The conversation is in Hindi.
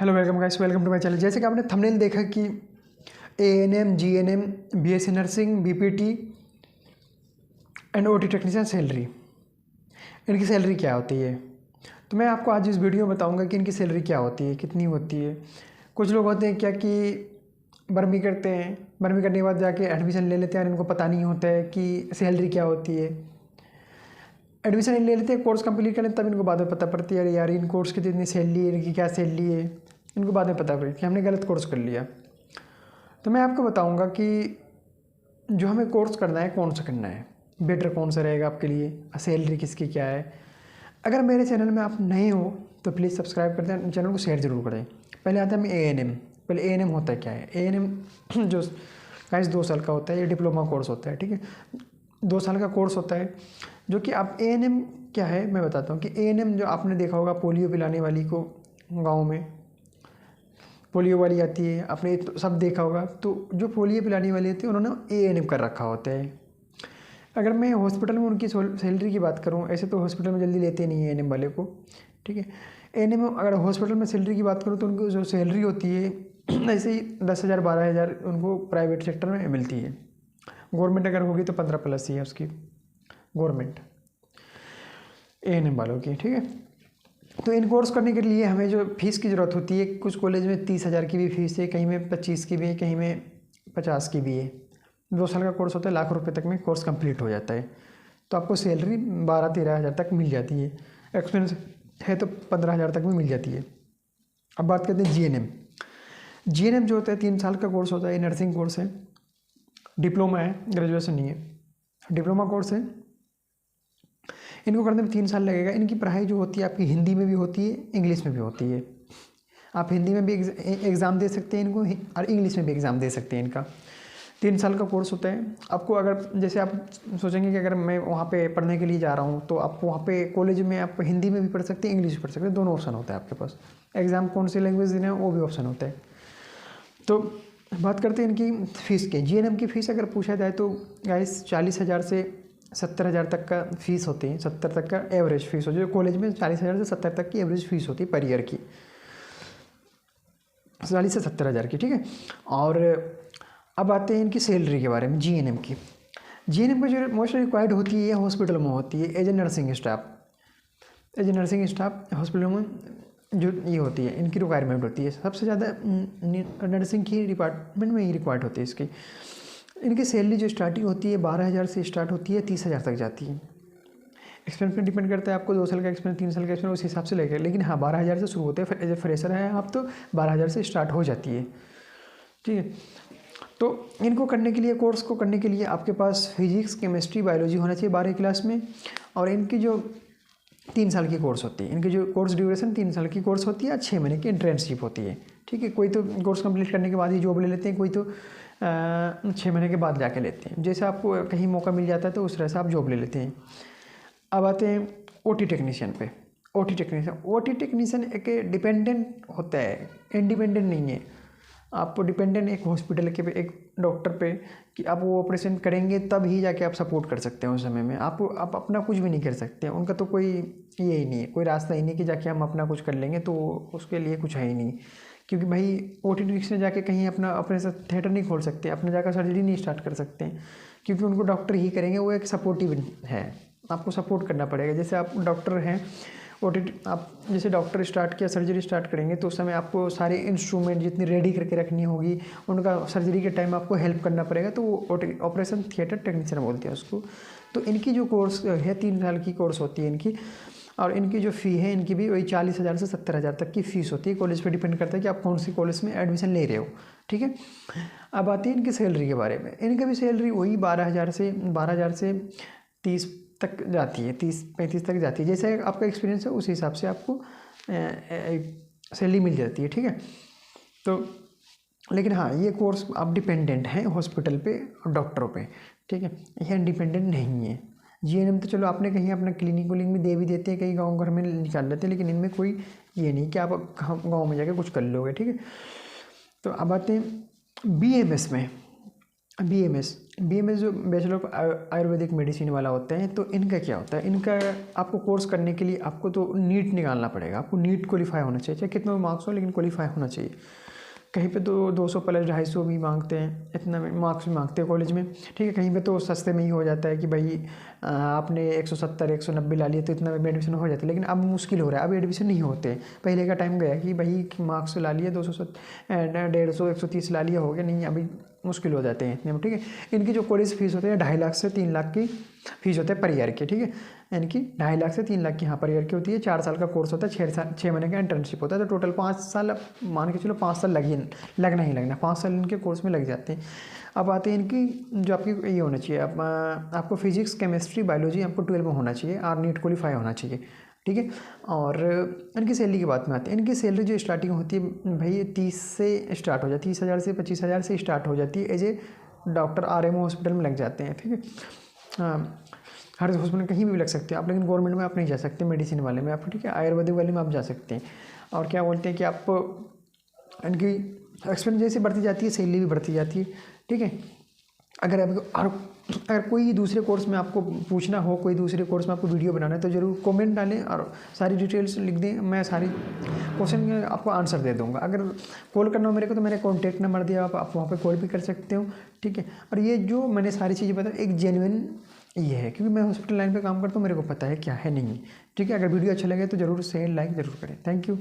Hello welcome guys, welcome to my channel. जैसे कि आपने थंबनेल देखा कि ANM, GNM, BSc nursing, BPT and OT technician salary, इनकी सैलरी क्या होती है। तो मैं आपको आज इस वीडियो में बताऊंगा कि इनकी सैलरी क्या होती है, कितनी होती है। कुछ लोग होते हैं क्या कि बर्मी करते हैं, बर्मी करने के बाद जाके एडमिशन ले लेते हैं और इनको पता नहीं होता है कि सैलरी क्या होती है। एडमिशन ले लेते हैं, कोर्स कंप्लीट कर लेते हैं, तब इनको बाद में पता पड़ती है अरे यार इन कोर्स की इतनी सैलरी है, इनकी क्या सैलरी है। इनको बाद में पता पड़ी कि हमने गलत कोर्स कर लिया। तो मैं आपको बताऊंगा कि जो हमें कोर्स करना है कौन सा करना है, बेटर कौन सा रहेगा आपके लिए, सैलरी किसकी क्या है। अगर मेरे चैनल में आप नए हो तो प्लीज़ सब्सक्राइब कर दें, चैनल को शेयर ज़रूर करें। पहले आता है मैं एएनएम। पहले एएनएम होता है क्या है। एएनएम जो गाइस 2 साल का होता है, ये डिप्लोमा कोर्स होता है, ठीक है। 2 साल का कोर्स होता है जो कि आप एएनएम क्या है मैं बताता हूँ कि एएनएम जो आपने देखा होगा पोलियो पिलाने वाली को, गाँव में पोलियो वाली आती है, आपने तो सब देखा होगा। तो जो पोलियो पिलाने वाली होती है उन्होंने एएनएम कर रखा होता है। अगर मैं हॉस्पिटल में उनकी सैलरी की बात करूं, ऐसे तो हॉस्पिटल में जल्दी लेते नहीं है एएनएम वाले को, ठीक है। एएनएम अगर हॉस्पिटल में सैलरी की बात करूं तो उनको जो सैलरी होती है ऐसे ही 10,000 12,000 उनको प्राइवेट सेक्टर में मिलती है। गवर्नमेंट अगर होगी तो 15+ ही है उसकी गवर्नमेंट एएनएम वालों की, ठीक है। तो इन कोर्स करने के लिए हमें जो फीस की ज़रूरत होती है, कुछ कॉलेज में 30,000 की भी फीस है, कहीं में 25 की भी है, कहीं में 50 की भी है। 2 साल का कोर्स होता है, लाख रुपए तक में कोर्स कंप्लीट हो जाता है। तो आपको सैलरी 12-13 हज़ार तक मिल जाती है। एक्सपीरियंस है तो 15,000 तक भी मिल जाती है। अब बात करते हैं जीएनएम। जीएनएम जो होता है 3 साल का कोर्स होता है, नर्सिंग कोर्स है, डिप्लोमा है, ग्रेजुएशन नहीं है, डिप्लोमा कोर्स है। इनको करने में 3 साल लगेगा। इनकी पढ़ाई जो होती है आपकी हिंदी में भी होती है, इंग्लिश में भी होती है। आप हिंदी में भी एग्ज़ाम दे सकते हैं इनको और इंग्लिश में भी एग्ज़ाम दे सकते हैं। इनका 3 साल का कोर्स होता है। आपको अगर जैसे आप सोचेंगे कि अगर मैं वहाँ पे पढ़ने के लिए जा रहा हूँ तो आप वहाँ पे कॉलेज में आप हिंदी में भी पढ़ सकते हैं, इंग्लिश में पढ़ सकते हैं, दोनों ऑप्शन होता है आपके पास। एग्ज़ाम कौन सी लैंग्वेज देना है वो भी ऑप्शन होता है। तो बात करते हैं इनकी फ़ीस की। जीएनएम की फ़ीस अगर पूछा जाए तो गाइस 40,000 से 70,000 तक का फ़ीस होती है। 70 तक का एवरेज फ़ीस हो, जो कॉलेज में 40,000 से 70 तक की एवरेज फ़ीस होती है पर ईयर की, 40 से 70,000 की, ठीक है। और अब आते हैं इनकी सैलरी के बारे में। जीएनएम की, जीएनएम की जो मोस्ट रिक्वायर्ड होती है हॉस्पिटल में होती है as a nursing staff. As a nursing staff hospital में जो ये होती है इनकी रिक्वायरमेंट होती है। सबसे ज़्यादा नर्सिंग की डिपार्टमेंट में ही रिक्वायर्ड होती है इसकी। इनकी सैलरी जो स्टार्टिंग होती है 12,000 से स्टार्ट होती है, 30,000 तक जाती है। एक्सपीरियंस पे डिपेंड करता है, आपको 2 साल का एक्सपीरियंस, 3 साल का एक्सपीरियंस उस हिसाब से लगेगा। लेकिन हाँ 12,000 से शुरू होते हैं। एज ए फ्रेशर है आप तो 12,000 से स्टार्ट हो जाती है, ठीक है। तो इनको करने के लिए, कोर्स को करने के लिए आपके पास फिजिक्स, केमिस्ट्री, बायोलॉजी होना चाहिए 12वीं क्लास में। और इनकी जो 3 साल की कोर्स होती है, इनकी जो कोर्स ड्यूरेशन 3 साल की कोर्स होती है, 6 महीने की इंटर्नशिप होती है, ठीक है। कोई तो कोर्स कंप्लीट करने के बाद ही जॉब ले लेते हैं, कोई तो 6 महीने के बाद जाके लेते हैं। जैसे आपको कहीं मौका मिल जाता है तो उस तरह से आप जॉब ले लेते हैं। अब आते हैं ओटी टेक्नीशियन पे। ओटी टेक्नीशियन एक डिपेंडेंट होता है, इंडिपेंडेंट नहीं है। आप डिपेंडेंट एक हॉस्पिटल के पे, एक डॉक्टर पे, कि आप वो ऑपरेशन करेंगे तब ही जाके आप सपोर्ट कर सकते हैं। उस समय में आप अपना कुछ भी नहीं कर सकते। उनका तो कोई ये ही नहीं है, कोई रास्ता ही नहीं कि जाके हम अपना कुछ कर लेंगे, तो उसके लिए कुछ है ही नहीं। क्योंकि भाई ओटी टेक्नीशियन जाके कहीं अपना ऑपरेशन थिएटर नहीं खोल सकते, अपने जाकर सर्जरी नहीं स्टार्ट कर सकते हैं, क्योंकि उनको डॉक्टर ही करेंगे। वो एक सपोर्टिव है, आपको सपोर्ट करना पड़ेगा। जैसे आप डॉक्टर हैं, आप जैसे डॉक्टर स्टार्ट किया, सर्जरी स्टार्ट करेंगे तो उस समय आपको सारे इंस्ट्रूमेंट जितनी रेडी करके रखनी होगी, उनका सर्जरी के टाइम आपको हेल्प करना पड़ेगा। तो वो ऑपरेशन थिएटर टेक्नीशियन बोलते हैं उसको। तो इनकी जो कोर्स है 3 साल की कोर्स होती है इनकी। और इनकी जो फ़ी है इनकी भी वही 40,000 से 70,000 तक की फ़ीस होती है। कॉलेज पे डिपेंड करता है कि आप कौन सी कॉलेज में एडमिशन ले रहे हो, ठीक है। अब आती है इनकी सैलरी के बारे में। इनकी भी सैलरी वही 12,000 से 30 तक जाती है, 30-35 तक जाती है। जैसे आपका एक्सपीरियंस है उस हिसाब से आपको सैलरी मिल जाती है, ठीक है। तो लेकिन हाँ ये कोर्स आप डिपेंडेंट हैं हॉस्पिटल पे और डॉक्टरों पे, ठीक है। यह इंडिपेंडेंट नहीं है। जीएनएम तो चलो आपने कहीं अपना क्लिनिक विलिंग में दे भी देते हैं, कहीं गाँव घर में निकाल लेते हैं, लेकिन इनमें कोई ये नहीं कि आप गाँव में जाके कुछ कर लोगे, ठीक है। तो अब आते हैं बीएमएस में। BMS जो बैचलर ऑफ आयुर्वेदिक मेडिसिन वाला होता है, तो इनका क्या होता है, इनका आपको कोर्स करने के लिए आपको तो नीट निकालना पड़ेगा, आपको नीट क्वालिफाई होना चाहिए, चाहे कितना मार्क्स हो लेकिन क्वालिफाई होना चाहिए। कहीं पे तो 200 प्लस 250 भी मांगते हैं, इतना मार्क्स भी मांगते हैं कॉलेज में, ठीक है। कहीं पे तो सस्ते में ही हो जाता है कि भाई आपने 170 190 ला लिए तो इतना में एडमिशन हो जाता है, लेकिन अब मुश्किल हो रहा है, अब एडमिशन नहीं होते। पहले का टाइम गया कि भाई मार्क्स ला लिए 270 150 130 ला लिया हो गया, नहीं अभी मुश्किल हो जाते हैं इतने में, ठीक है। इनकी जो कॉलेज फीस होती है 2.5 लाख से 3 लाख की फीस होता है पर ईयर की, ठीक है। इनकी 2.5 लाख से 3 लाख की यहाँ पर ईयर की होती है। 4 साल का कोर्स होता है, 6 महीने का इंटर्नशिप होता है, तो टोटल 5 साल मान के चलो, 5 साल लगना ही लगना, 5 साल इनके कोर्स में लग जाते हैं। अब आते हैं इनकी जो आपकी ये होना चाहिए, अब आपको फिजिक्स केमिस्ट्री बायोलॉजी आपको 12 में होना चाहिए और नीट क्वालिफाई होना चाहिए, ठीक है। और इनकी सैलरी की बात में आते हैं, इनकी सैलरी जो स्टार्टिंग होती है भाई 30 से स्टार्ट हो जाती है, 30,000 से 25,000 से स्टार्ट हो जाती है। As a doctor RMO hospital में लग जाते हैं, ठीक है। हाँ, हर हॉस्पिटल कहीं भी लग सकते हैं आप, लेकिन गवर्नमेंट में आप नहीं जा सकते, मेडिसिन वाले में आप, ठीक है। आयुर्वेदिक वाले में आप जा सकते हैं। और क्या बोलते हैं कि आप इनकी एक्सपीरियंस जैसे बढ़ती जाती है, सैलरी भी बढ़ती जाती है, ठीक है। अगर अगर कोई दूसरे कोर्स में आपको पूछना हो, कोई दूसरे कोर्स में आपको वीडियो बनाना है, तो ज़रूर कमेंट डालें और सारी डिटेल्स लिख दें, मैं सारी क्वेश्चन में आपको आंसर दे दूंगा। अगर कॉल करना हो मेरे को तो मेरा कॉन्टैक्ट नंबर दिया, आप वहाँ पे कॉल भी कर सकते हो, ठीक है। और ये जो मैंने सारी चीज़ें बताई एक जेन्युइन ये है, क्योंकि मैं हॉस्पिटल लाइन पे काम करता हूँ, मेरे को पता है क्या है नहीं, ठीक है। अगर वीडियो अच्छा लगे तो ज़रूर शेयर लाइक ज़रूर करें। Thank you.